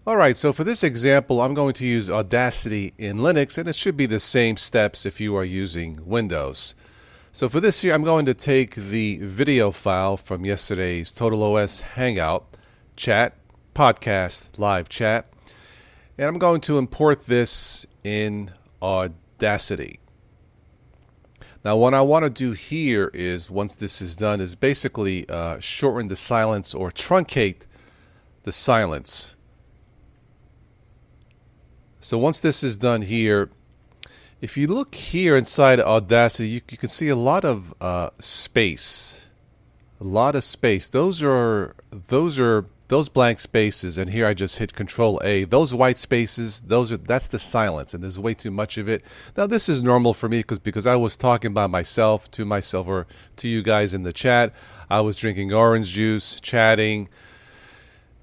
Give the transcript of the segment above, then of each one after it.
All right, so for this example, I'm going to use Audacity in Linux, and it should be the same steps if you are using Windows. So for this here, I'm going to take the video file from yesterday's TotalOS Hangout chat, podcast, live chat, and I'm going to import this in Audacity. Now, what I want to do here is, once this is done, is basically shorten the silence or truncate the silence. So once this is done here, if you look here inside Audacity, you can see a lot of space. A lot of space. Those blank spaces, and here I just hit Control A. Those white spaces, that's the silence, and there's way too much of it. Now this is normal for me because I was talking by myself, or to you guys in the chat. I was drinking orange juice, chatting,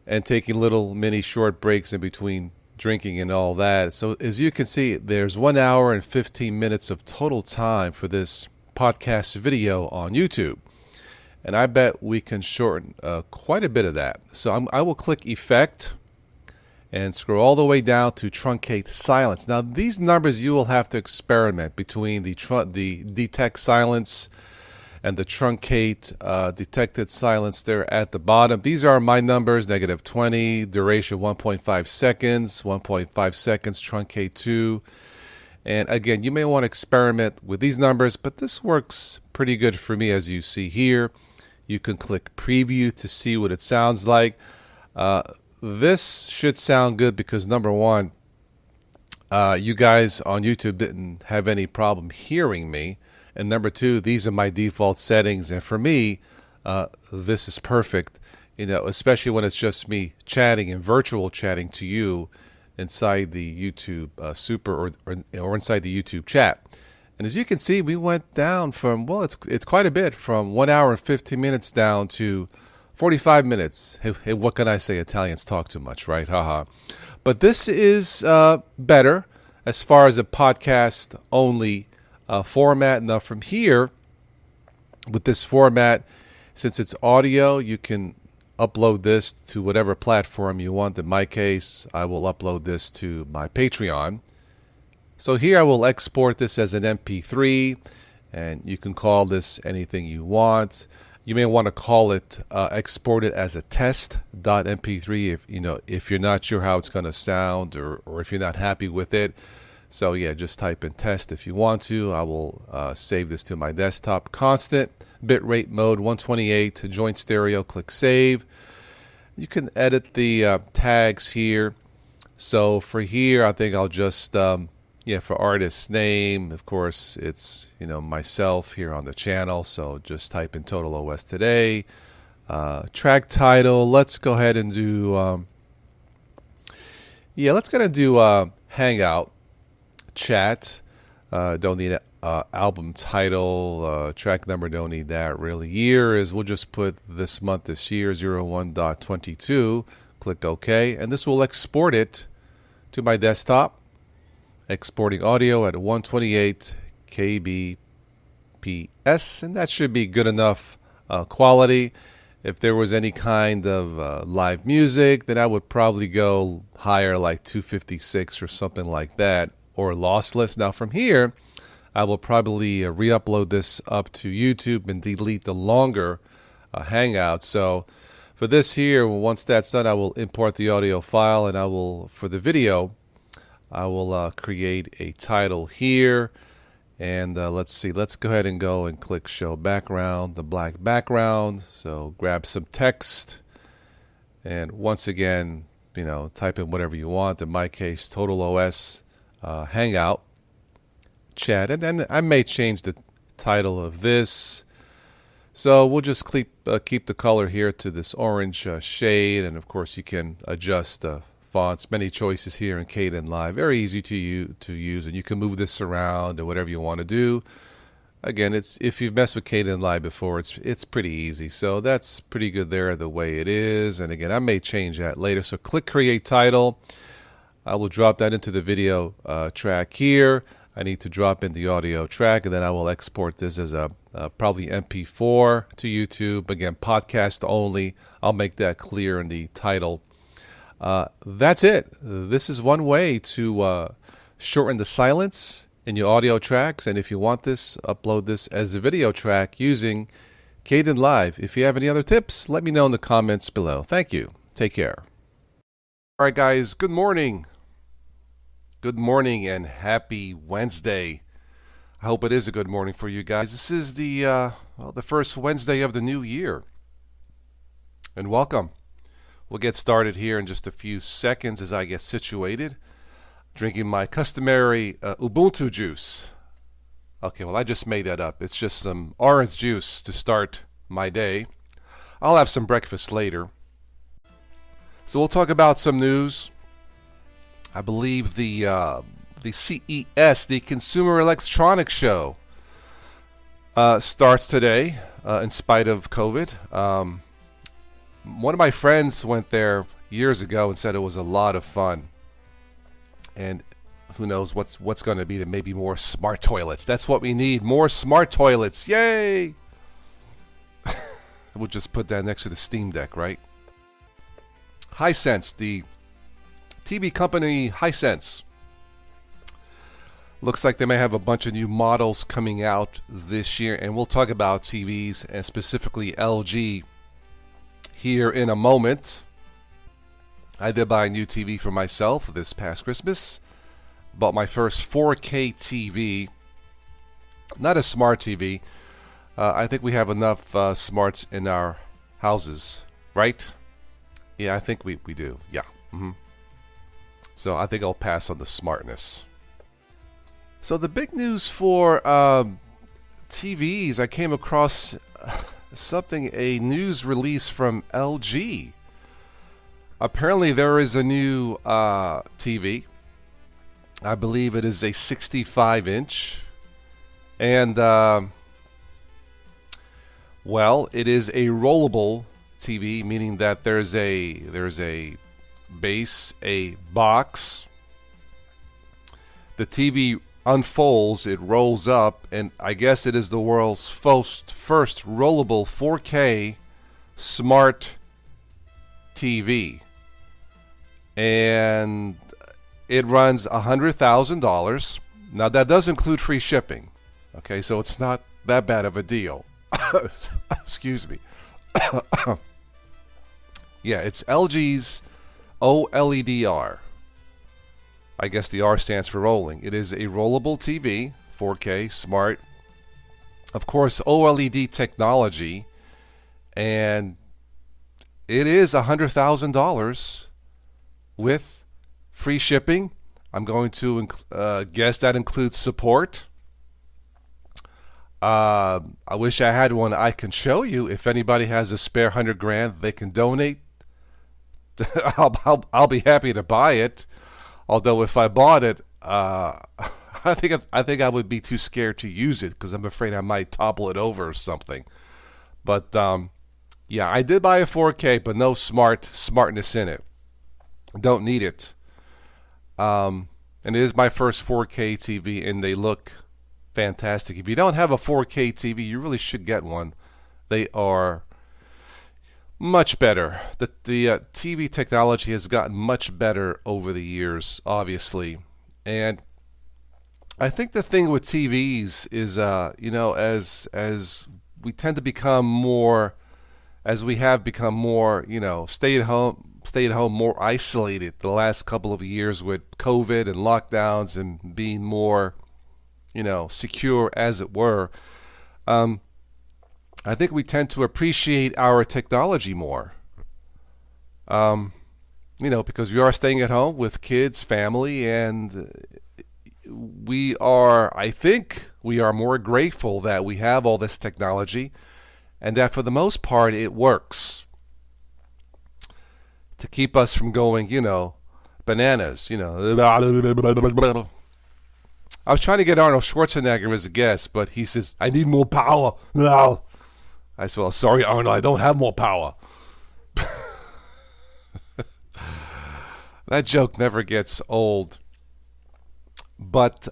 and taking little mini short breaks in between drinking and all that. So as you can see, there's 1 hour and 15 minutes of total time for this podcast video on YouTube. And I bet we can shorten quite a bit of that. So I will click Effect and scroll all the way down to Truncate Silence. Now these numbers you will have to experiment between the Detect Silence and the Truncate Detected Silence there at the bottom. These are my numbers: -20, duration 1.5 seconds, 1.5 seconds, Truncate 2. And again, you may want to experiment with these numbers, but this works pretty good for me, as you see here. You can click Preview to see what it sounds like. This should sound good because, number one, you guys on YouTube didn't have any problem hearing me. And number two, these are my default settings. And for me, this is perfect, especially when it's just me chatting and virtual chatting to you inside the YouTube Super or inside the YouTube chat. And as you can see, we went down from, well, it's quite a bit, from 1 hour and 15 minutes down to 45 minutes. Hey, what can I say? Italians talk too much, right? Haha. But this is better as far as a podcast only format. Now from here, with this format, since it's audio, you can upload this to whatever platform you want. In my case, I will upload this to my Patreon. So here I will export this as an MP3, and you can call this anything you want. You may want to call it export it as a test.mp3 if you're not sure how it's going to sound, or if you're not happy with it. So yeah, just type in test if you want to. I will save this to my desktop. Constant bitrate mode 128, joint stereo. Click save. You can edit the tags here. So for here, I think I'll just for artist's name, of course, it's myself here on the channel. So just type in TotalOS today. Track title. Let's go ahead and do let's go ahead and do Hangout chat. Don't need album title, track number, don't need that really. Year is, we'll just put this month, this year, 01.22. Click OK, and this will export it to my desktop, exporting audio at 128 kbps, and that should be good enough quality. If there was any kind of live music, then I would probably go higher, like 256 or something like that, or lossless. Now from here, I will probably re-upload this up to YouTube and delete the longer Hangout. So for this here, once that's done, I will import the audio file, and I will, for the video, I will create a title here. And let's see, let's go ahead and go and click show background, the black background. So grab some text, and once again, type in whatever you want. In my case, TotalOS Hangout chat, and then I may change the title of this. So we'll just keep the color here to this orange shade, and of course you can adjust the fonts. Many choices here in Kdenlive, very easy to use, and you can move this around and whatever you want to do. Again, it's, if you've messed with Kdenlive before, it's pretty easy. So that's pretty good there the way it is. And again, I may change that later. So click create title. I will drop that into the video track here. I need to drop in the audio track, and then I will export this as a probably MP4 to YouTube. Again, podcast only. I'll make that clear in the title That's it. This is one way to shorten the silence in your audio tracks. And if you want this, upload this as a video track using Caden Live. If you have any other tips, let me know in the comments below. Thank you. Take care. All right, guys. Good morning. Good morning and happy Wednesday. I hope it is a good morning for you guys. This is the first Wednesday of the new year. And welcome. We'll get started here in just a few seconds as I get situated. Drinking my customary Ubuntu juice. Okay, well, I just made that up. It's just some orange juice to start my day. I'll have some breakfast later. So we'll talk about some news. I believe the CES, the Consumer Electronics Show, starts today in spite of COVID. One of my friends went there years ago and said it was a lot of fun. And who knows what's going to be maybe more smart toilets. That's what we need, more smart toilets. Yay! We'll just put that next to the Steam Deck, right? Hisense, the TV company Hisense. Looks like they may have a bunch of new models coming out this year. And we'll talk about TVs and specifically LG here in a moment. I did buy a new TV for myself this past Christmas. Bought my first 4K TV. Not a smart TV. I think we have enough smarts in our houses, right? Yeah, I think we do. Yeah. So I think I'll pass on the smartness. So the big news for TVs, I came across a news release from LG. Apparently there is a new TV. I believe it is a 65-inch. And, well, it is a rollable TV, meaning that there's a base, a box. The TV unfolds, it rolls up, and I guess it is the world's first rollable 4K smart TV. And it runs $100,000. Now that does include free shipping. Okay, so it's not that bad of a deal. Excuse me. Yeah, it's LG's OLED-R. I guess the R stands for rolling. It is a rollable TV, 4K, smart. Of course, OLED technology. And it is $100,000 with free shipping. I'm going to guess that includes support. I wish I had one I can show you. If anybody has a spare $100,000, they can donate. I'll be happy to buy it. Although if I bought it, I think I would be too scared to use it because I'm afraid I might topple it over or something. But yeah, I did buy a 4K, but no smartness in it. Don't need it. And it is my first 4K TV, and they look fantastic. If you don't have a 4K TV, you really should get one. They are much better. The TV technology has gotten much better over the years, obviously. And I think the thing with TVs is, as we tend to become more, as we have become more, stay at home, more isolated the last couple of years with COVID and lockdowns and being more, secure, as it were. I think we tend to appreciate our technology more. Because we are staying at home with kids, family, and I think we are more grateful that we have all this technology and that for the most part it works to keep us from going, bananas, I was trying to get Arnold Schwarzenegger as a guest, but he says, I need more power. No. I said, well, sorry, Arnold, I don't have more power. That joke never gets old. But,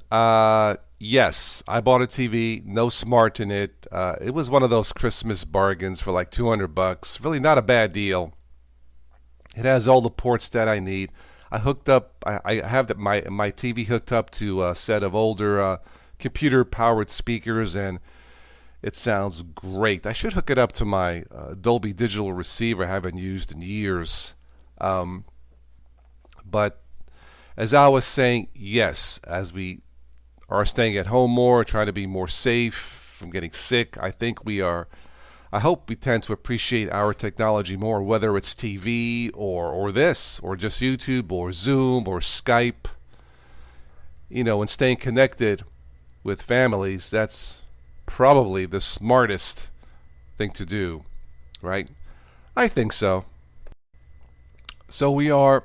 yes, I bought a TV, no smart in it. It was one of those Christmas bargains for like $200. Really not a bad deal. It has all the ports that I need. I hooked up. I have my TV hooked up to a set of older computer-powered speakers, and it sounds great. I should hook it up to my Dolby Digital receiver I haven't used in years. But as I was saying, yes, as we are staying at home more, trying to be more safe from getting sick, I hope we tend to appreciate our technology more, whether it's TV or this, or just YouTube or Zoom or Skype. And staying connected with families, that's probably the smartest thing to do, right? I think so. So we are,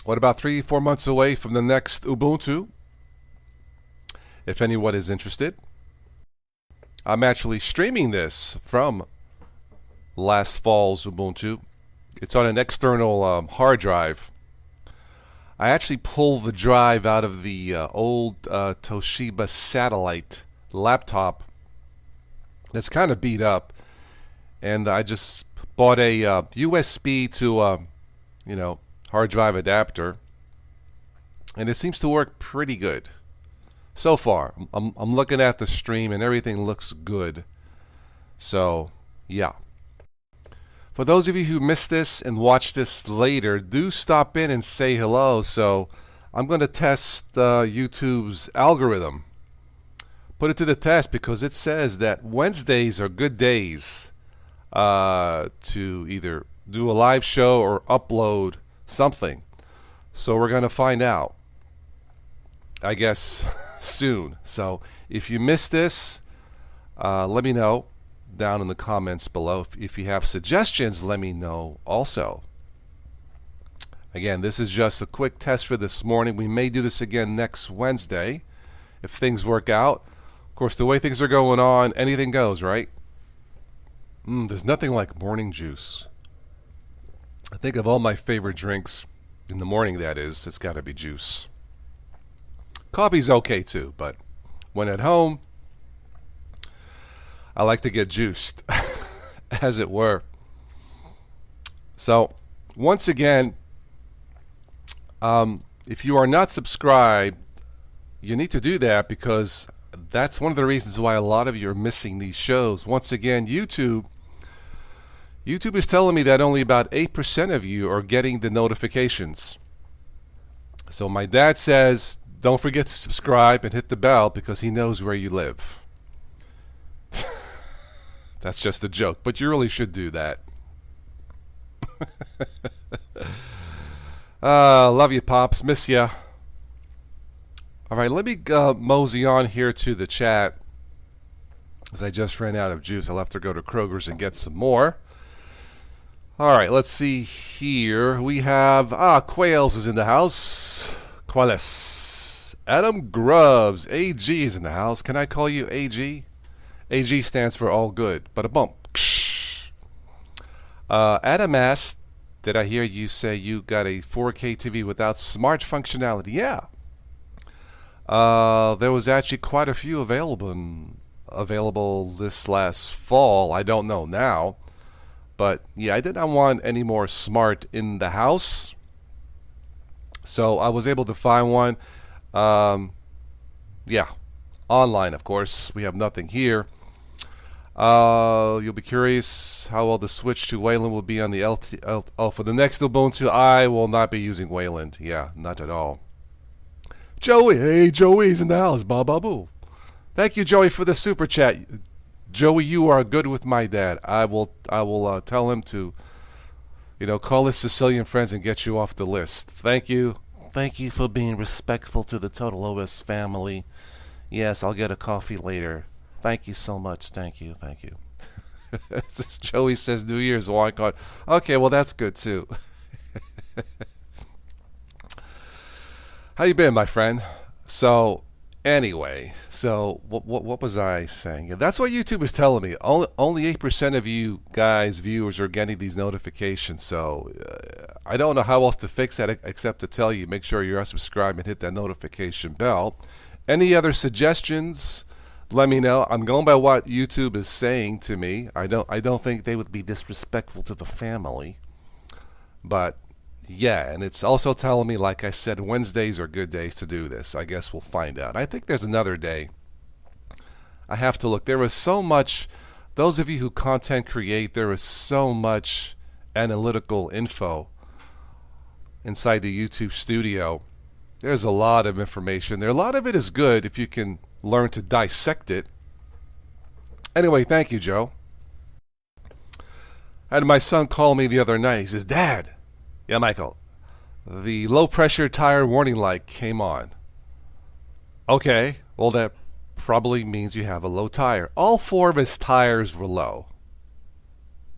about 3-4 months away from the next Ubuntu, if anyone is interested. I'm actually streaming this from last fall's Ubuntu. It's on an external hard drive. I actually pulled the drive out of the old Toshiba satellite laptop that's kind of beat up, and I just bought a USB to hard drive adapter, and it seems to work pretty good so far. I'm looking at the stream and everything looks good. So yeah, for those of you who missed this and watch this later, do stop in and say hello. So I'm going to test YouTube's algorithm, put it to the test, because it says that Wednesdays are good days to either do a live show or upload something. So we're going to find out, I guess, soon. So if you missed this, let me know down in the comments below. If you have suggestions, let me know also. Again, this is just a quick test for this morning. We may do this again next Wednesday if things work out. Of course, the way things are going on, anything goes, right? There's nothing like morning juice. I think of all my favorite drinks in the morning, that is, it's got to be juice. Coffee's okay too, but when at home, I like to get juiced, as it were. So, once again, if you are not subscribed, you need to do that, because that's one of the reasons why a lot of you are missing these shows. Once again, YouTube is telling me that only about 8% of you are getting the notifications. So my dad says, don't forget to subscribe and hit the bell, because he knows where you live. That's just a joke, but you really should do that. Love you, Pops. Miss ya. All right, let me mosey on here to the chat, as I just ran out of juice. I'll have to go to Kroger's and get some more. All right, let's see here. We have, Quails is in the house. Qualis. Adam Grubbs. AG is in the house. Can I call you AG? AG stands for all good. But a bump. Adam asked, did I hear you say you got a 4K TV without smart functionality? Yeah. There was actually quite a few available this last fall. I don't know now. But yeah, I did not want any more smart in the house. So I was able to find one. Yeah, online, of course. We have nothing here. You'll be curious how well the switch to Wayland will be on the for the next Ubuntu. I will not be using Wayland. Yeah, not at all. Joey, hey, Joey's in the house. Ba ba boo. Thank you, Joey, for the super chat. Joey, you are good with my dad. I will tell him to, call his Sicilian friends and get you off the list. Thank you. Thank you for being respectful to the Total OS family. Yes, I'll get a coffee later. Thank you so much. Thank you. Thank you. Joey says New Year's wine card. Okay, well, that's good, too. How you been, my friend? So, anyway, what was I saying? Yeah, that's what YouTube is telling me. Only 8% of you guys, viewers, are getting these notifications. So I don't know how else to fix that except to tell you, make sure you're subscribed and hit that notification bell. Any other suggestions? Let me know. I'm going by what YouTube is saying to me. I don't think they would be disrespectful to the family. But yeah, and it's also telling me, like I said, Wednesdays are good days to do this. I guess we'll find out. I think there's another day. I have to look. There is so much, those of you who content create, there is so much analytical info inside the YouTube studio. There's a lot of information there. A lot of it is good if you can learn to dissect it. Anyway, thank you, Joe. I had my son call me the other night. He says, Dad, yeah, Michael, the low pressure tire warning light came on. Okay, well, that probably means you have a low tire. All 4 of his tires were low.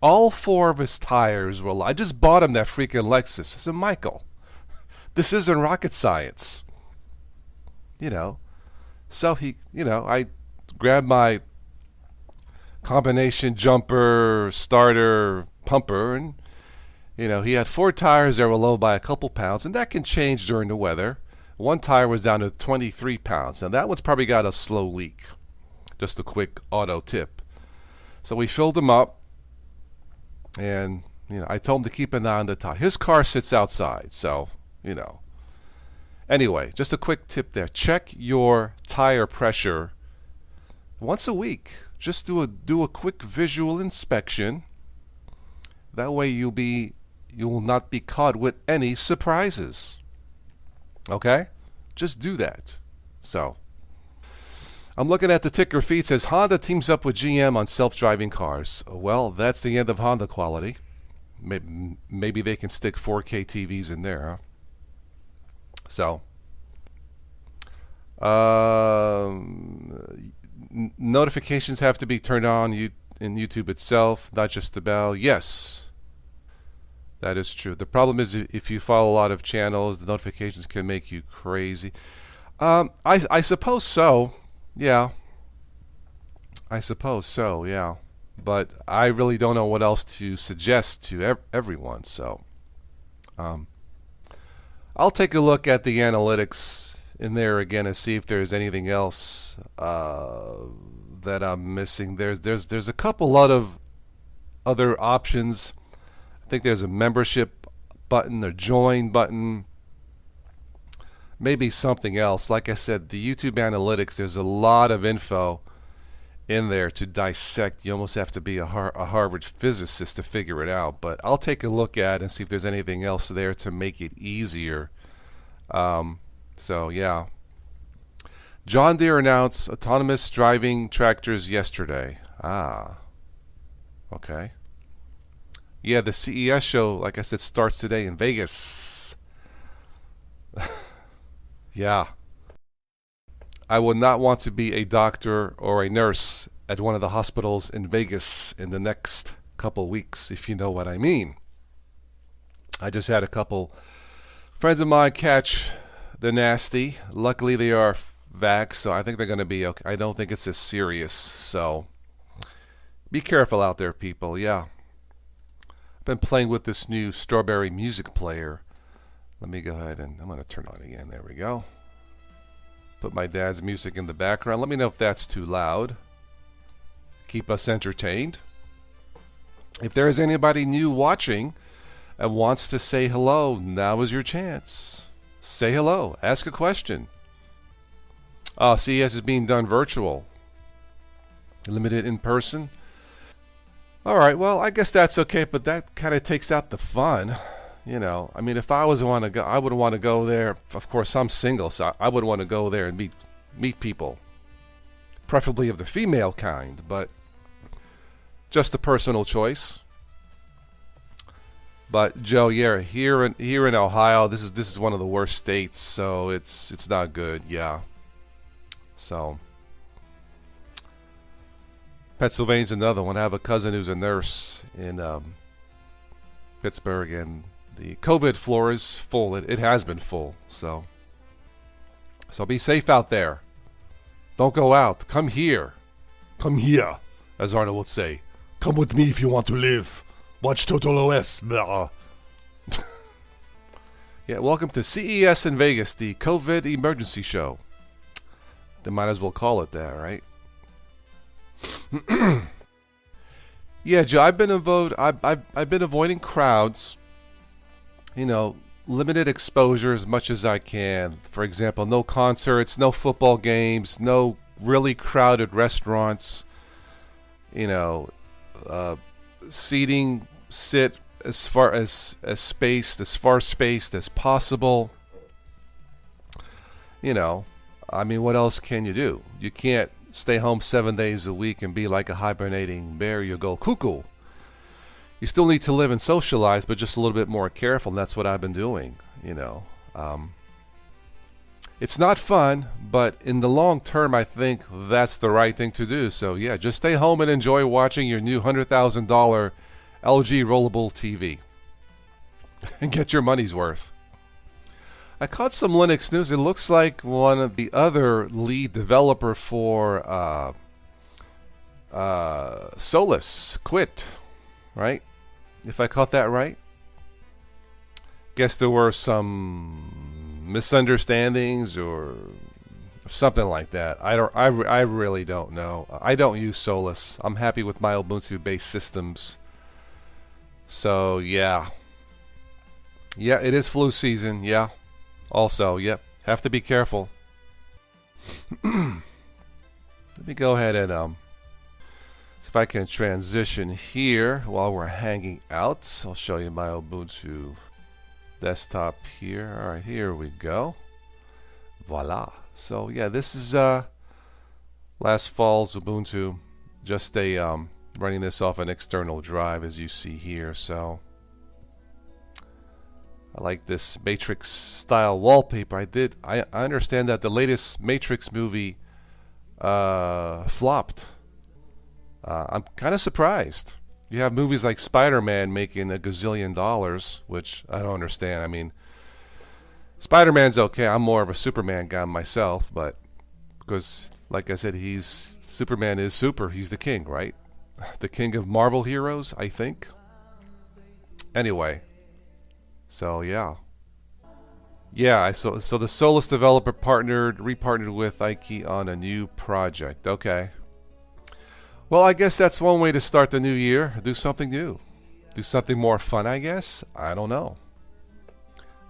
All 4 of his tires were low. I just bought him that freaking Lexus. I said, Michael, this isn't rocket science. So I grabbed my combination jumper, starter, pumper, and he had 4 tires that were low by a couple pounds, and that can change during the weather. One tire was down to 23 pounds. Now that one's probably got a slow leak. Just a quick auto tip. So we filled them up, and I told him to keep an eye on the tire. His car sits outside, so Anyway, just a quick tip there. Check your tire pressure once a week. Just do a quick visual inspection. That way you will not be caught with any surprises. Okay? Just do that. So, I'm looking at the ticker feed. It says Honda teams up with GM on self-driving cars. Well, that's the end of Honda quality. Maybe they can stick 4K TVs in there, huh? So, notifications have to be turned on in YouTube itself, not just the bell. Yes, that is true. The problem is if you follow a lot of channels, the notifications can make you crazy. I suppose so. Yeah. I suppose so, yeah. But I really don't know what else to suggest to everyone, so I'll take a look at the analytics in there again and see if there's anything else that I'm missing. There's a couple of other options. I think there's a membership button, a join button, maybe something else. Like I said, the YouTube analytics, there's a lot of info in there to dissect. You almost have to be a Harvard physicist to figure it out. But I'll take a look at and see if there's anything else there to make it easier. So yeah. John Deere announced autonomous driving tractors yesterday. Okay. Yeah, the CES show, like I said, starts today in Vegas. Yeah. I would not want to be a doctor or a nurse at one of the hospitals in Vegas in the next couple weeks, if you know what I mean. I just had a couple friends of mine catch the nasty. Luckily, they are vaxxed, so I think they're going to be okay. I don't think it's as serious, so be careful out there, people. Yeah. I've been playing with this new Strawberry music player. Let me go ahead and I'm going to turn it on again. There we go. Put my dad's music in the background. Let me know if that's too loud. Keep us entertained. If there is anybody new watching and wants to say hello, now is your chance. Say hello. Ask a question. CES is being done virtual. Limited in person. All right, well, I guess that's okay, but that kind of takes out the fun. I mean, if I was want to go, I would want to go there. Of course, I'm single, so I would want to go there and meet people, preferably of the female kind, but just a personal choice. But Joe, yeah, here in Ohio, this is one of the worst states, so it's not good. Yeah. So Pennsylvania's another one. I have a cousin who's a nurse in Pittsburgh, and the COVID floor is full. It has been full. So be safe out there. Don't go out. Come here. Come here, as Arnold would say. Come with me if you want to live. Watch Total OS. Blah. Yeah, welcome to CES in Vegas, the COVID emergency show. They might as well call it that, right? Yeah, Joe, I've been avoiding crowds you know, limited exposure as much as I can. For example, no concerts, no football games, no really crowded restaurants. You know, uh, seating, sit as far spaced as possible. You know, I mean, what else can you do? You can't stay home 7 days a week and be like a hibernating bear. You'll go cuckoo. You still need to live and socialize, but just a little bit more careful. And that's what I've been doing. You know, it's not fun, but in the long term, I think that's the right thing to do. So yeah, just stay home and enjoy watching your new $100,000 LG rollable TV and get your money's worth. I caught some Linux news. It looks like one of the other lead developer for Solus quit, right? If I caught that right. Guess there were some misunderstandings or something like that. I really don't know. I don't use Solus. I'm happy with my Ubuntu-based systems. So yeah, it is flu season. Yeah. Also, yep, have to be careful. Let me go ahead and see if I can transition here while we're hanging out. I'll show you my Ubuntu desktop here. All right, here we go. Voila. So yeah, this is last fall's Ubuntu. Just running this off an external drive, as you see here. So I like this Matrix style wallpaper. I understand that the latest Matrix movie flopped. I'm kind of surprised. You have movies like Spider-Man making $1 gazillion, which I don't understand. I mean, Spider-Man's okay. I'm more of a Superman guy myself, but because, like I said, Superman is super. He's the king, right? The king of Marvel heroes, I think. Anyway. So yeah, so the Solus developer repartnered with Ike on a new project. Okay. Well, I guess that's one way to start the new year. Do something new. Do something more fun, I guess. I don't know.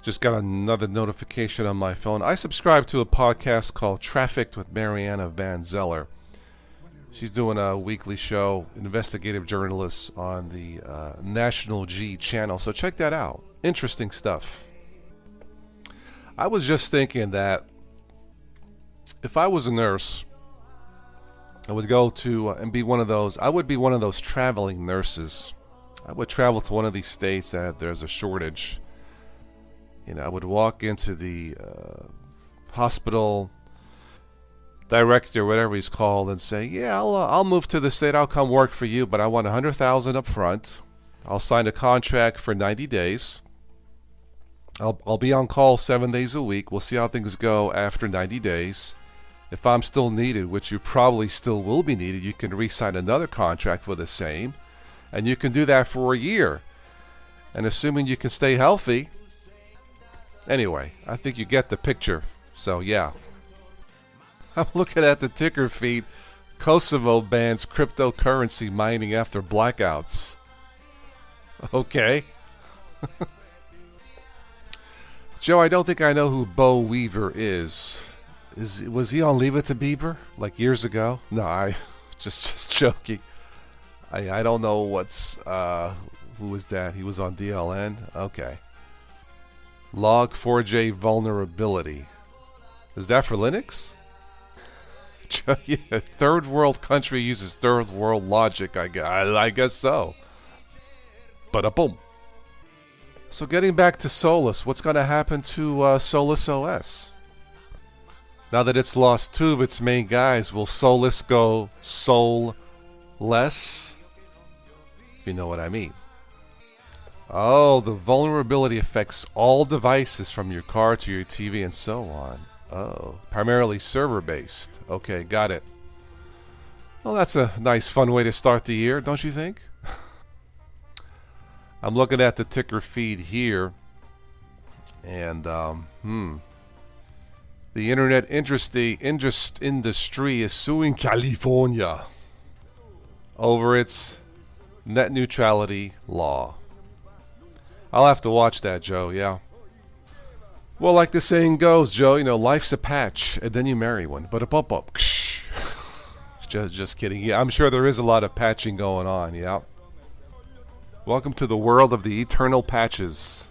Just got another notification on my phone. I subscribe to a podcast called Trafficked with Mariana Van Zeller. She's doing a weekly show, investigative journalists on the National G channel. So check that out. Interesting stuff. I was just thinking that if I was a nurse, I would go to and be one of those. I would be one of those traveling nurses. I would travel to one of these states that there's a shortage. You know, I would walk into the hospital director, whatever he's called, and say, "Yeah, I'll move to the state. I'll come work for you, but I want $100,000 up front. I'll sign a contract for 90 days. I'll be on call 7 days a week. We'll see how things go after 90 days. If I'm still needed, which you probably still will be needed, you can re-sign another contract for the same, and you can do that for a year. And assuming you can stay healthy." Anyway, I think you get the picture. So yeah. I'm looking at the ticker feed. Kosovo bans cryptocurrency mining after blackouts. Okay. Joe, I don't think I know who Bo Weaver is. Was he on Leave It to Beaver like years ago? No, I just joking. I don't know who was that? He was on DLN. Okay. Log4j vulnerability. Is that for Linux? Yeah, third world country uses third world logic. I guess so. Ba-da-boom. So getting back to Solus, what's going to happen to Solus OS? Now that it's lost two of its main guys, will Solus go soul-less? If you know what I mean. Oh, the vulnerability affects all devices from your car to your TV and so on. Oh, primarily server-based. Okay, got it. Well, that's a nice, fun way to start the year, don't you think? I'm looking at the ticker feed here, and the internet industry is suing California over its net neutrality law. I'll have to watch that, Joe. Yeah. Well, like the saying goes, Joe, life's a patch, and then you marry one. But up, up, up. Just kidding. Yeah, I'm sure there is a lot of patching going on. Yeah. Welcome to the world of the eternal patches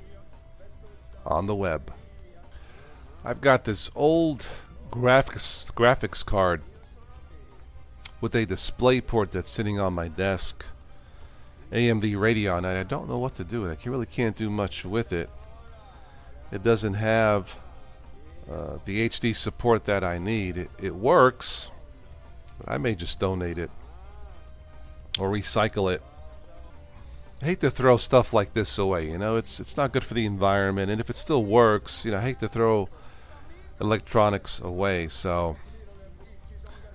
on the web. I've got this old graphics card with a display port that's sitting on my desk. AMD Radeon, and I don't know what to do with it. I really can't do much with it. It doesn't have the HD support that I need. It works, but I may just donate it or recycle it. I hate to throw stuff like this away. It's not good for the environment, and if it still works, I hate to throw electronics away. So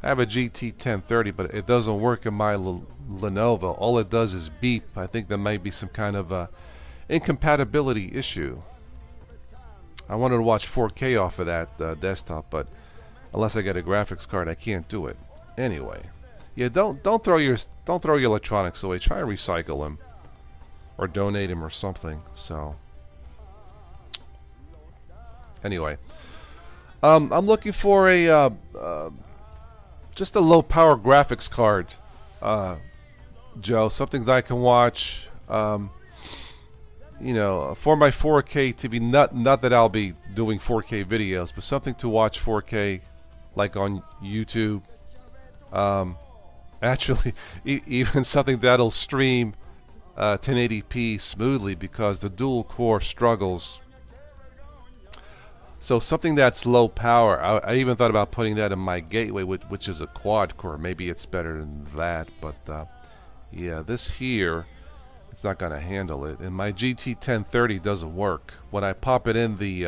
I have a GT 1030, but it doesn't work in my Lenovo. All it does is beep. I think there might be some kind of incompatibility issue. I wanted to watch 4K off of that desktop, but unless I get a graphics card, I can't do it. Anyway, yeah, don't throw your electronics away. Try and recycle them or donate them or something. So anyway, I'm looking for a just a low power graphics card, Joe. Something that I can watch. For my 4K TV, not that I'll be doing 4K videos, but something to watch 4K, like on YouTube. Actually, even something that'll stream 1080p smoothly, because the dual core struggles. So something that's low power. I even thought about putting that in my gateway, which is a quad core. Maybe it's better than that, but yeah, this here, it's not going to handle it. And my GT 1030 doesn't work. When I pop it in the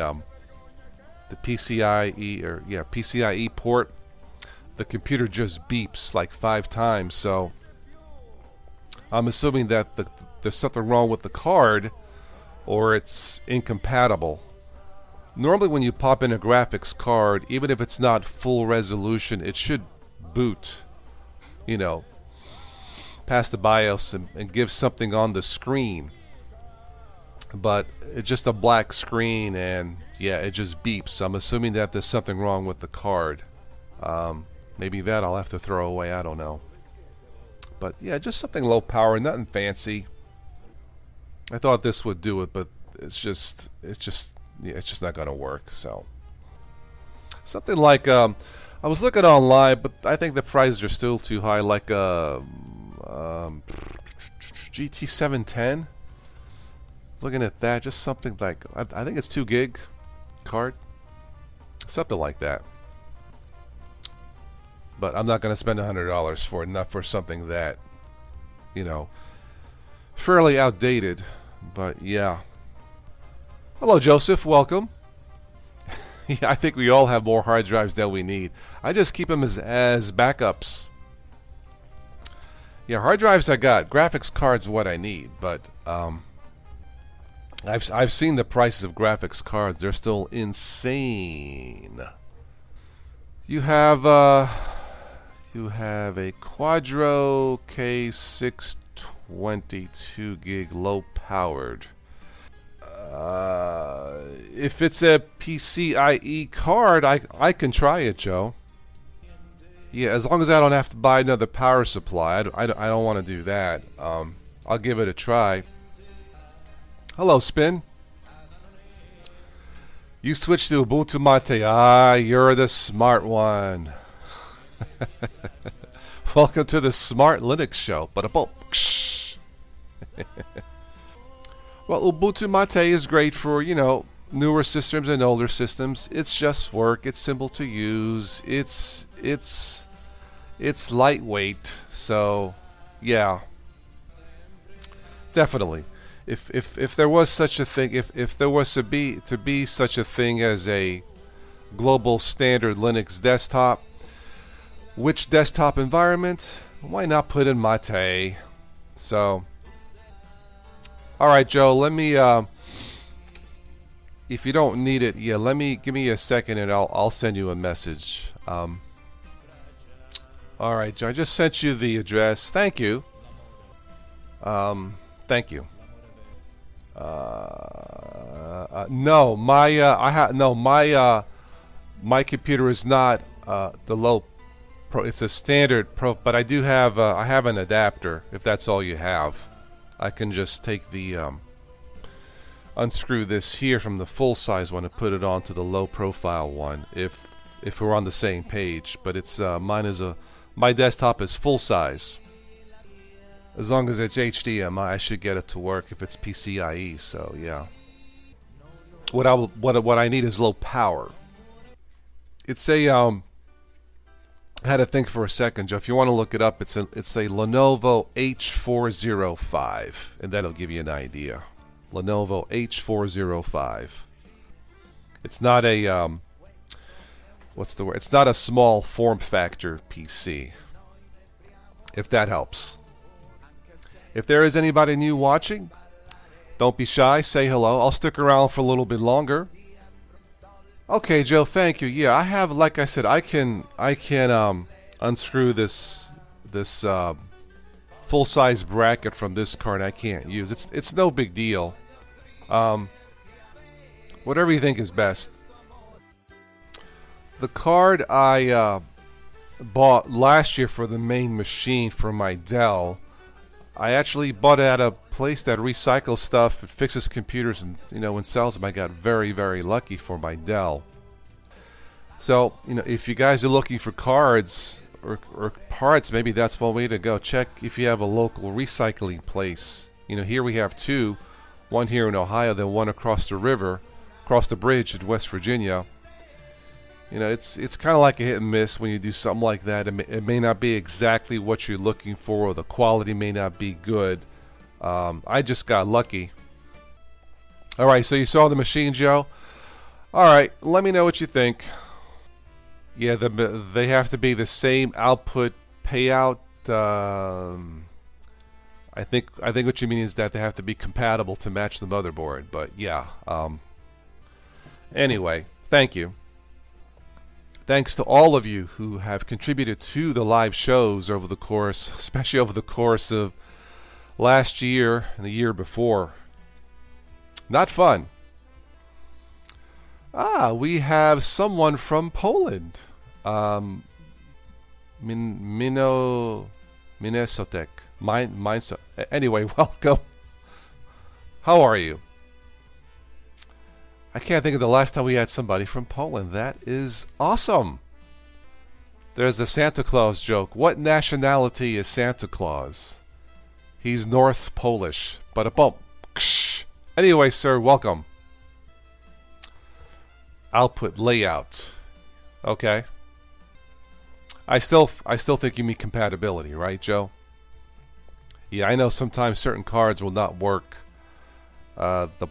PCIe port, the computer just beeps like 5 times. So I'm assuming that there's something wrong with the card, or it's incompatible. Normally when you pop in a graphics card, even if it's not full resolution, it should boot, past the BIOS and give something on the screen. But it's just a black screen, and yeah, it just beeps. So I'm assuming that there's something wrong with the card. Maybe that I'll have to throw away, I don't know. But yeah, just something low power, nothing fancy. I thought this would do it, but it's just not gonna work. So something like I was looking online, but I think the prices are still too high. Like GT 710. Looking at that, just something like I think it's 2 gig card, something like that. But I'm not going to spend $100 for it, not for something that, fairly outdated. But yeah. Hello, Joseph. Welcome. Yeah, I think we all have more hard drives than we need. I just keep them as backups. Yeah, hard drives I got. Graphics cards what I need, but I've seen the prices of graphics cards. They're still insane. You have a Quadro K620 2 gig low powered. If it's a PCIe card, I can try it, Joe. Yeah, as long as I don't have to buy another power supply. I don't want to do that. I'll give it a try. Hello, Spin. You switched to Ubuntu Mate. Ah, you're the smart one. Welcome to the Smart Linux Show. Well, Ubuntu Mate is great for, newer systems and older systems. It's just work. It's simple to use. It's lightweight. So, yeah, definitely. If there was such a thing, if there was to be such a thing as a global standard Linux desktop, which desktop environment? Why not put in Mate? So, all right, Joe. Let me. If you don't need it, yeah, give me a second, and I'll send you a message. All right, Joe. I just sent you the address. Thank you. Thank you. No, my I have no my computer is not the low pro. It's a standard pro, but I have an adapter. If that's all you have, I can just take the unscrew this here from the full size one and put it onto the low profile one. If we're on the same page, but it's my desktop is full size. As long as it's HDMI, I should get it to work. If it's PCIe, so yeah. What I need is low power. It's a I had to think for a second, Joe. If you want to look it up, it's a Lenovo H405, and that'll give you an idea. Lenovo H405. It's not a what's the word? It's not a small form factor PC. If that helps. If there is anybody new watching, don't be shy. Say hello. I'll stick around for a little bit longer. Okay, Joe. Thank you. Yeah, I have. Like I said, I can unscrew this full size bracket from this card. I can't use. It's no big deal. Whatever you think is best. The card I bought last year for the main machine for my Dell. I actually bought it at a place that recycles stuff, it fixes computers, and and sells them. I got very, very lucky for my Dell. So if you guys are looking for cards or parts, maybe that's one way to go. Check if you have a local recycling place. Here we have two, one here in Ohio, then one across the river, across the bridge in West Virginia. It's kind of like a hit and miss when you do something like that. It may not be exactly what you're looking for, or the quality may not be good. I just got lucky. All right, so you saw the machine, Joe. All right, let me know what you think. Yeah, they have to be the same output payout. I think what you mean is that they have to be compatible to match the motherboard. But yeah. Anyway, thank you. Thanks to all of you who have contributed to the live shows over the course, especially over the course of last year and the year before. Not fun. We have someone from Poland. Minnesotek. Anyway, welcome. How are you? I can't think of the last time we had somebody from Poland. That is awesome. There's a Santa Claus joke. What nationality is Santa Claus? He's North Polish. But a bump. Anyway, sir, welcome. Output layout. Okay. I still think you mean compatibility, right, Joe? Yeah, I know sometimes certain cards will not work. The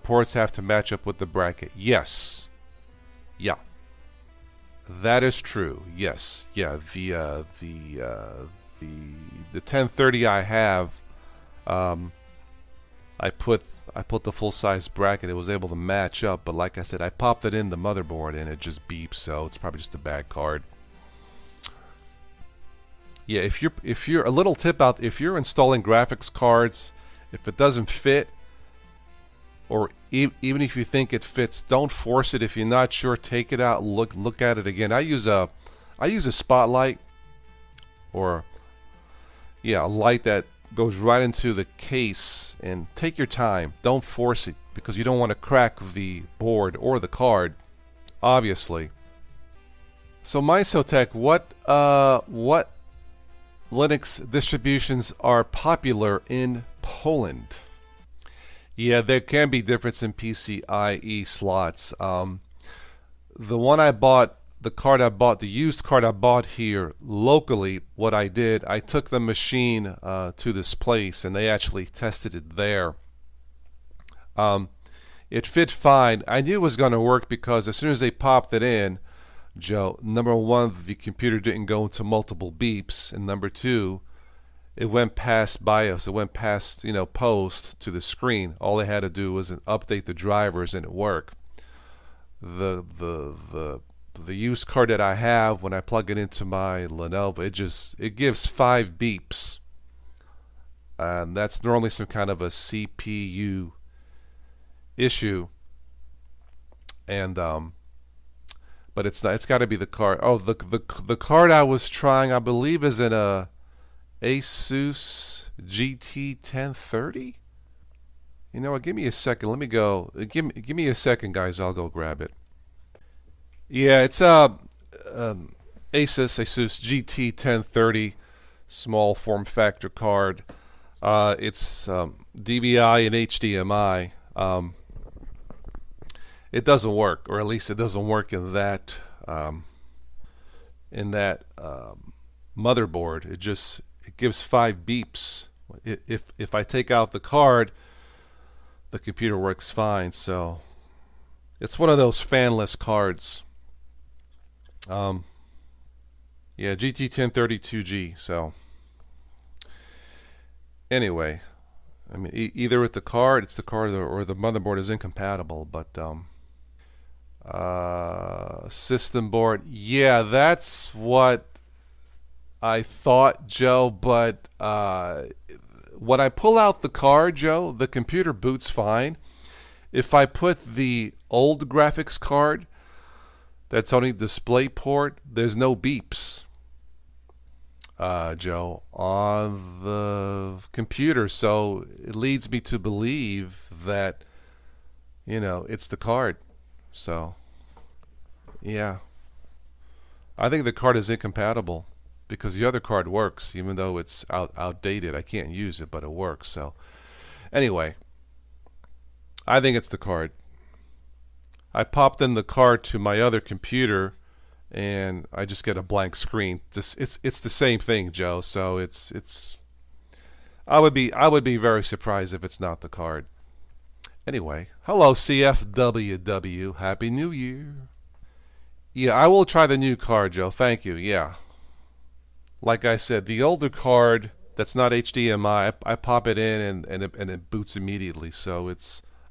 ports have to match up with the bracket. Yes. Yeah. That is true. Yes. Yeah. The 1030 I have, I put the full size bracket. It was able to match up, but like I said, I popped it in the motherboard and it just beeps. So it's probably just a bad card. Yeah. If you're a little tip out, if you're installing graphics cards, if it doesn't fit, or even if you think it fits, don't force it. If you're not sure, take it out, look at it again. I use a spotlight, or a light that goes right into the case, and take your time. Don't force it, because you don't want to crack the board or the card, obviously. So Mindsotech, what Linux distributions are popular in Poland? Yeah, there can be difference in PCIe slots. The one I bought, the used card I bought here locally, what I did, I took the machine to this place and they actually tested it there. It fit fine. I knew it was going to work because as soon as they popped it in, Joe, number one, the computer didn't go into multiple beeps, and number two, it went past BIOS. It went past, post to the screen. All they had to do was update the drivers and it worked. The used card that I have, when I plug it into my Lenovo, it gives 5 beeps. And that's normally some kind of a CPU issue, and but it's not. It's got to be the card. Oh, the card I was trying, I believe, is in a Asus GT 1030. You know what? Give me a second. Let me go. Give me a second, guys. I'll go grab it. Yeah, it's Asus GT 1030, small form factor card. It's DVI and HDMI. It doesn't work, or at least it doesn't work in that motherboard. It gives 5 beeps. If I take out the card, the computer works fine. So it's one of those fanless cards. Yeah, GT 1030 2G. So anyway, I mean, either with the card, it's the card, or the motherboard is incompatible. But system board, yeah, that's what I thought, Joe. But when I pull out the card, Joe, the computer boots fine. If I put the old graphics card that's only DisplayPort, there's no beeps, Joe, on the computer. So it leads me to believe that, it's the card. So, yeah. I think the card is incompatible because the other card works, even though it's outdated. I can't use it, but it works. So, anyway, I think it's the card. I popped in the card to my other computer, and I just get a blank screen. It's the same thing, Joe. So it's. I would be very surprised if it's not the card. Anyway, hello CFWW. Happy New Year. Yeah, I will try the new card, Joe. Thank you. Yeah. Like I said, the older card that's not HDMI, I pop it in and it boots immediately. So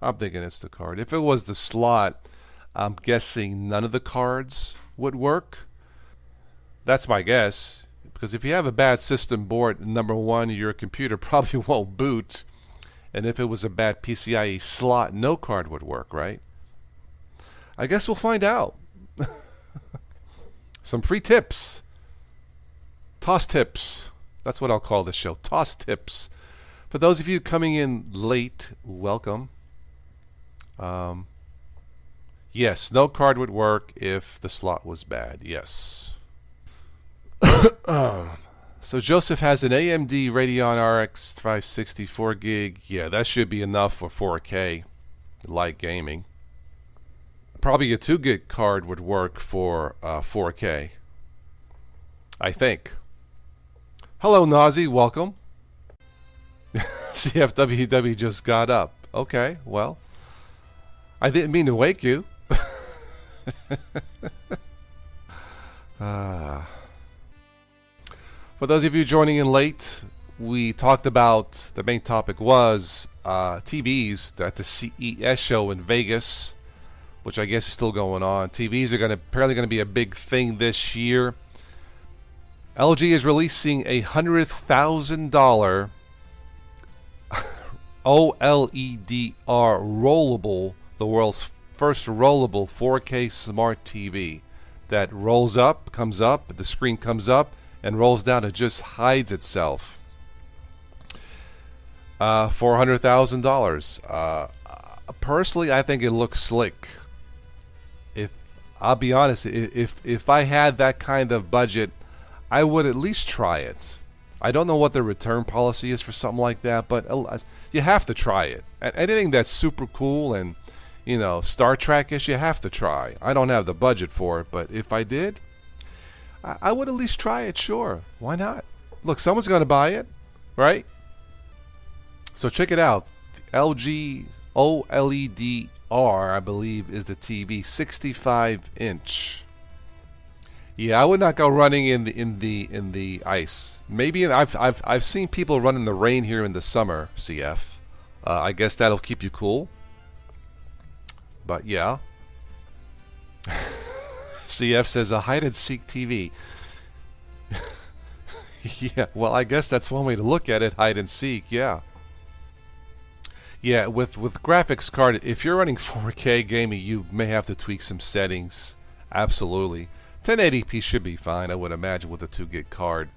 I'm thinking it's the card. If it was the slot, I'm guessing none of the cards would work. That's my guess. Because if you have a bad system board, number one, your computer probably won't boot. And if it was a bad PCIe slot, no card would work, right? I guess we'll find out. Some free tips. Toss tips. That's what I'll call this show. Toss tips. For those of you coming in late, welcome. Yes, no card would work if the slot was bad. Yes. So Joseph has an AMD Radeon RX 560 4 gig. Yeah, that should be enough for 4K light gaming. Probably a 2 gig card would work for 4K, I think. Hello, Nazi. Welcome. CFWW just got up. Okay, well, I didn't mean to wake you. For those of you joining in late, we talked about, the main topic was TVs at the CES show in Vegas, which I guess is still going on. TVs are apparently going to be a big thing this year. LG is releasing a $100,000 OLED rollable, the world's first rollable 4K smart TV that rolls up, comes up, the screen comes up and rolls down. It just hides itself. $400,000. Personally, I think it looks slick. I'll be honest, if I had that kind of budget, I would at least try it. I don't know what the return policy is for something like that, but you have to try it. Anything that's super cool and, Star Trek-ish, you have to try. I don't have the budget for it, but if I did, I would at least try it, sure. Why not? Look, someone's going to buy it, right? So check it out. The LG OLED R, I believe, is the TV, 65-inch. Yeah, I would not go running in the ice. Maybe I've seen people run in the rain here in the summer. CF, I guess that'll keep you cool. But yeah, CF says a hide and seek TV. Yeah, well, I guess that's one way to look at it. Hide and seek. Yeah. Yeah, with graphics card, if you're running 4K gaming, you may have to tweak some settings. Absolutely. 1080p should be fine, I would imagine, with a 2 gig card.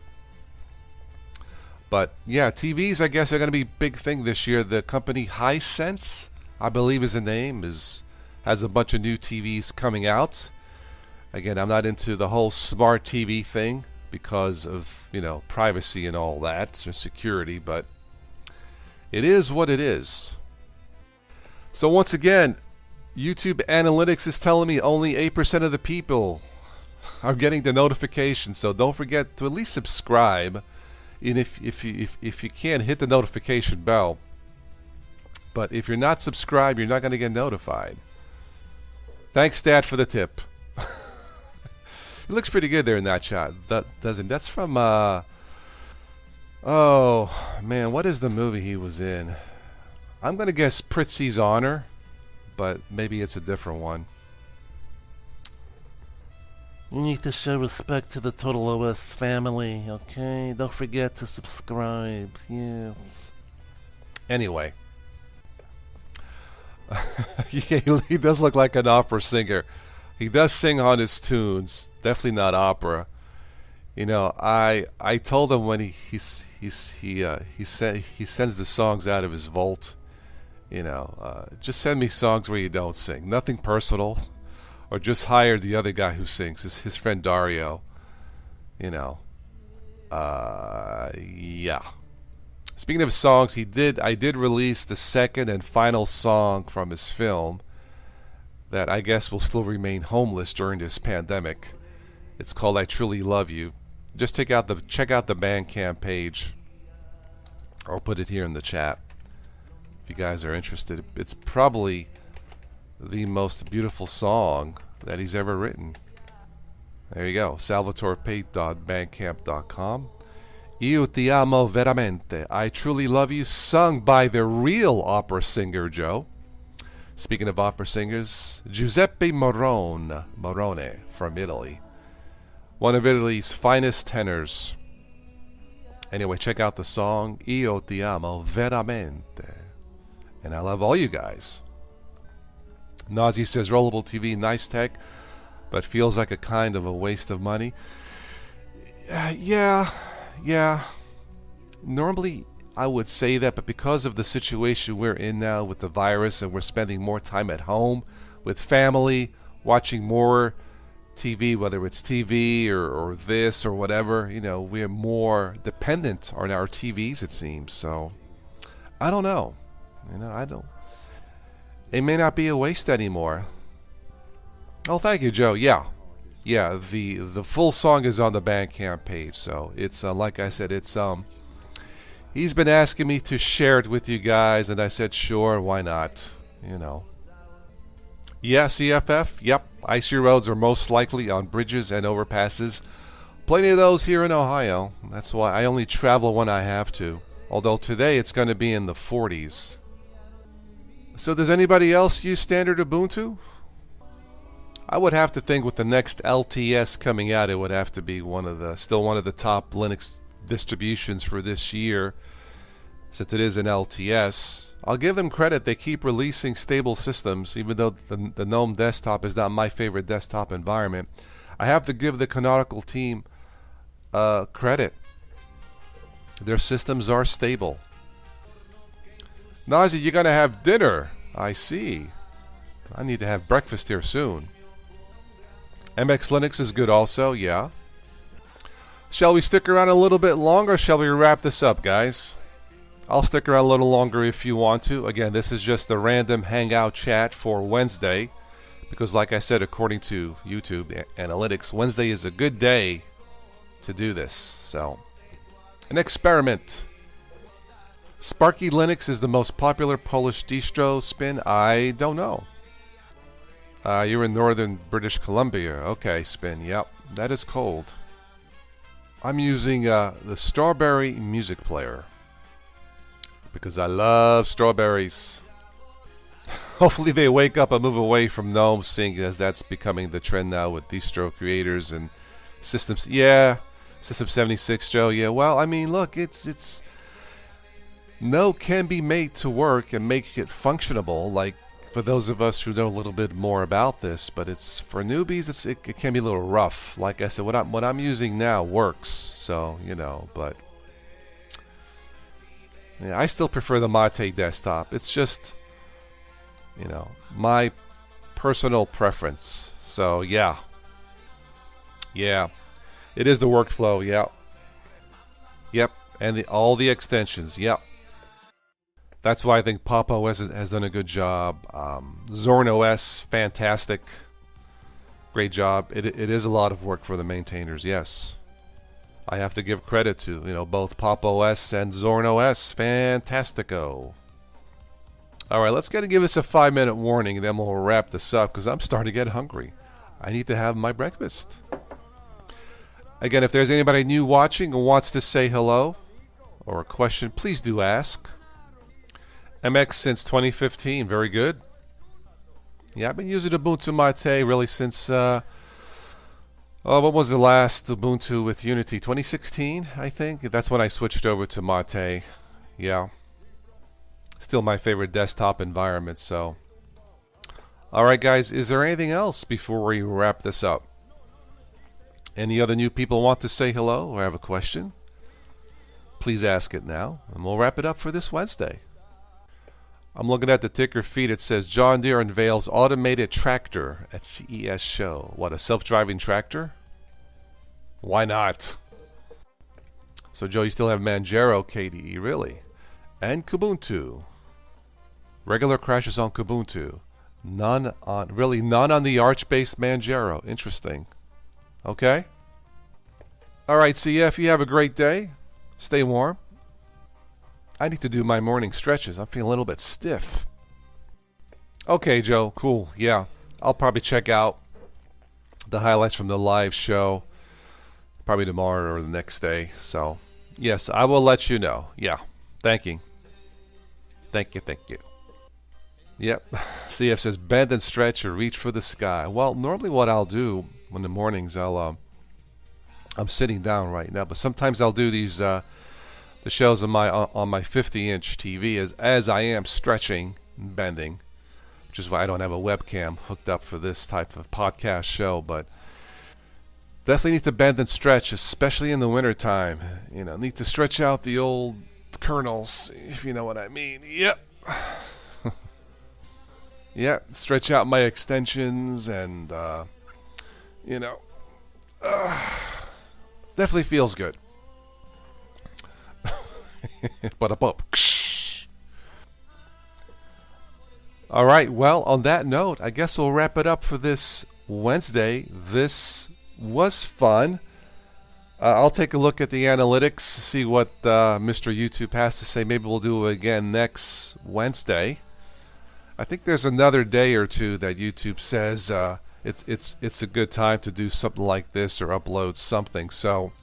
But yeah, TVs, I guess, are going to be a big thing this year. The company Hisense, I believe is the name, has a bunch of new TVs coming out. Again, I'm not into the whole smart TV thing because of, privacy and all that, or security, but it is what it is. So once again, YouTube Analytics is telling me only 8% of the people are getting the notification. So don't forget to at least subscribe. And if you can, hit the notification bell. But if you're not subscribed, you're not going to get notified. Thanks, Dad, for the tip. It looks pretty good there in that shot, doesn't it? That's from, oh, man, what is the movie he was in? I'm going to guess Pritzi's Honor, but maybe it's a different one. You need to show respect to the Total OS family, okay? Don't forget to subscribe, yes. Anyway. Yeah, he does look like an opera singer. He does sing on his tunes. Definitely not opera. I told him when he sends the songs out of his vault. Just send me songs where you don't sing. Nothing personal. Or just hire the other guy who sings, his friend Dario. Yeah. Speaking of songs, I did release the second and final song from his film that I guess will still remain homeless during this pandemic. It's called I Truly Love You. Just check out the Bandcamp page. I'll put it here in the chat if you guys are interested. It's probably the most beautiful song that he's ever written. There you go. salvatorepate.bandcamp.com. Io ti amo veramente. I Truly Love You, sung by the real opera singer, Joe. Speaking of opera singers, Giuseppe Morone from Italy. One of Italy's finest tenors. Anyway, check out the song Io ti amo veramente. And I love all you guys. Nazi says, rollable TV, nice tech, but feels like a kind of a waste of money. Yeah. Normally, I would say that, but because of the situation we're in now with the virus and we're spending more time at home with family, watching more TV, whether it's TV or this or whatever, we're more dependent on our TVs, it seems. So, I don't know. It may not be a waste anymore. Oh, thank you, Joe. Yeah, the full song is on the Bandcamp page, so it's like I said, it's he's been asking me to share it with you guys, and I said sure, why not? Yeah, CFF. Yep, icy roads are most likely on bridges and overpasses. Plenty of those here in Ohio. That's why I only travel when I have to. Although today it's going to be in the 40s. So does anybody else use standard Ubuntu? I would have to think with the next LTS coming out, it would have to be still one of the top Linux distributions for this year, since it is an LTS. I'll give them credit; they keep releasing stable systems, even though the GNOME desktop is not my favorite desktop environment. I have to give the Canonical team credit. Their systems are stable. Nazi, you're gonna have dinner. I see. I need to have breakfast here soon. MX Linux is good also, yeah. Shall we stick around a little bit longer, or shall we wrap this up, guys? I'll stick around a little longer if you want to. Again, this is just a random hangout chat for Wednesday, because like I said, according to YouTube Analytics, Wednesday is a good day to do this. So, an experiment. Sparky Linux is the most popular Polish distro. Spin? I don't know. You're in northern British Columbia. Okay, Spin. Yep, that is cold. I'm using the Strawberry Music Player because I love strawberries. Hopefully they wake up and move away from GNOME, seeing as that's becoming the trend now with distro creators and systems. Yeah, System 76, Joe. Yeah, well, I mean, look, it's no, can be made to work and make it functionable. Like for those of us who know a little bit more about this, but it's for newbies. It can be a little rough. Like I said, what I'm using now works. So but yeah, I still prefer the Mate desktop. It's just my personal preference. So yeah, it is the workflow. Yeah, yep, and all the extensions. Yep. That's why I think Pop! OS has done a good job. Zorn OS, fantastic. Great job. It is a lot of work for the maintainers, yes. I have to give credit to, both Pop! OS and Zorn OS. Fantastico. Alright, let's give us a 5-minute warning, and then we'll wrap this up, because I'm starting to get hungry. I need to have my breakfast. Again, if there's anybody new watching who wants to say hello, or a question, please do ask. MX since 2015, very good. Yeah, I've been using Ubuntu Mate really since, what was the last Ubuntu with Unity? 2016, I think? That's when I switched over to Mate. Yeah. Still my favorite desktop environment, so. Alright guys, is there anything else before we wrap this up? Any other new people want to say hello or have a question? Please ask it now, and we'll wrap it up for this Wednesday. I'm looking at the ticker feed. It says John Deere unveils automated tractor at CES show. What, a self-driving tractor? Why not? So Joe, you still have Manjaro KDE, really? And Kubuntu. Regular crashes on Kubuntu. None on the Arch-based Manjaro. Interesting. Okay. Alright, CF, you have a great day. Stay warm. I need to do my morning stretches. I'm feeling a little bit stiff. Okay, Joe. Cool. Yeah. I'll probably check out the highlights from the live show probably tomorrow or the next day. So, yes, I will let you know. Yeah. Thank you. Thank you. Yep. CF says bend and stretch or reach for the sky. Well, normally what I'll do in the mornings, I'm sitting down right now, but sometimes I'll do these the shows on my 50-inch TV as I am stretching and bending, which is why I don't have a webcam hooked up for this type of podcast show. But definitely need to bend and stretch, especially in the wintertime. Need to stretch out the old kernels, if you know what I mean. Yep. Yeah, stretch out my extensions and, definitely feels good. But up. All right, well, on that note, I guess we'll wrap it up for this Wednesday. This was fun. I'll take a look at the analytics, see what Mr. YouTube has to say. Maybe we'll do it again next Wednesday. I think there's another day or two that YouTube says it's a good time to do something like this or upload something. So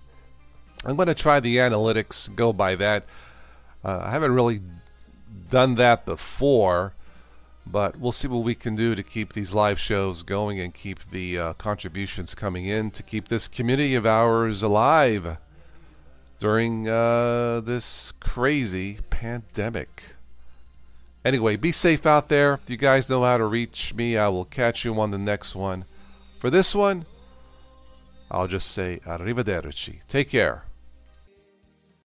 I'm going to try the analytics, go by that. I haven't really done that before, but we'll see what we can do to keep these live shows going and keep the contributions coming in to keep this community of ours alive during this crazy pandemic. Anyway, be safe out there. You guys know how to reach me. I will catch you on the next one. For this one, I'll just say arrivederci. Take care.